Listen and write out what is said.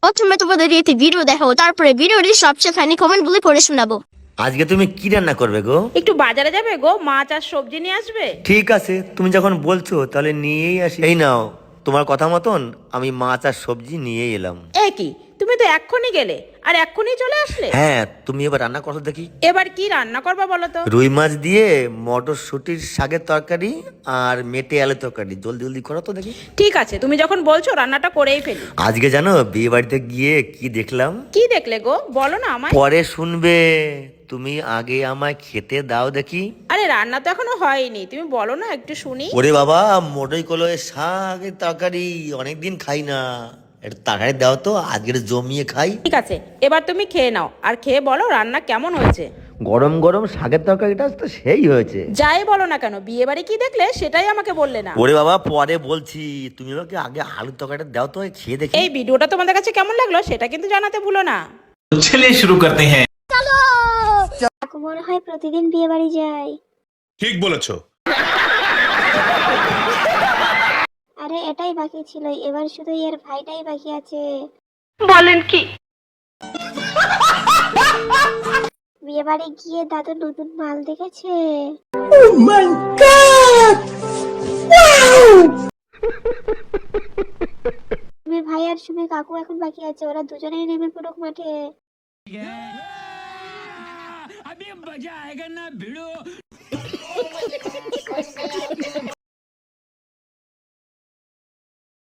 প্রথমে তোমাদের এতে ভিডিও দেখাবো, তারপরে ভিডিওটি সবচেয়ে ফানি কমেন্ট গুলি পড়ে শোনাবো। আজকে তুমি কি রান্না করবে গো? একটু বাজারে যাবে গো, মাছ আর সবজি নিয়ে আসবে। ঠিক আছে, তুমি যখন বলছো তাহলে নিয়েই আসি। এই নাও, তোমার কথা মতন আমি মাছ আর সবজি নিয়েই এলাম। এ কি, তুমি তো এক্ষুনি গেলে আর এক্ষুনি চলে আসলে? হ্যাঁ, তুমি এবার রান্না করো দেখি। এবার কি রান্না করবা বলো তো? রুই মাছ দিয়ে মটরশুটির শাকের তরকারি আর মেটে আলু তরকারি, জলদি জলদি করো তো দেখি। ঠিক আছে, তুমি যখন বলছো রান্নাটা করেই ফেলি। আজকে জানো বিয়ে বাড়িতে গিয়ে কি দেখলাম? কি দেখলে গো, বলো না আমায়। পরে শুনবে, তুমি আগে আমায় খেতে দাও দেখি। আরে রান্না তো এখনো হয়নি, তুমি বলো না একটু শুনি। ওরে বাবা, মোটই কলয়ের শাকের তরকারি অনেকদিন খাই না, একটু তরকারি দাও তো, আজকের জমিয়ে খাই। ঠিক আছে, এবার তুমি খেয়ে নাও আর খেয়ে বলো রান্না কেমন হয়েছে। গরম গরম শাকের তরকারিটা তো সেই হয়েছে। যাই বলো না কেন, বিয়ে বাড়ি কি দেখলে সেটাই আমাকে বললে না। ওরে বাবা, পরে বলছি, তুমি আমাকে আগে আলুর তরকারিটা দাও তো, খেয়ে দেখি। এই ভিডিওটা তোমাদের কাছে কেমন লাগলো সেটা কিন্তু জানাতে ভুলো না। चलिए शुरू करते हैं। কাকু মনে হয় প্রতিদিন বিয়ে বাড়ি যায়। ঠিক বলেছো। আরে এটাই বাকি ছিল, এবার শুধু এর ভাইটাই বাকি আছে। বলেন কি? বিয়ে বাড়ি গিয়ে দাদু নতুন মাল দেখেছে। তুমি ভাই আর সুমি কাকু এখন বাকি আছে, ওরা দুজনেই নেমে পড়ুক মাঠে। अभी मजा आएगा ना भिड़ो।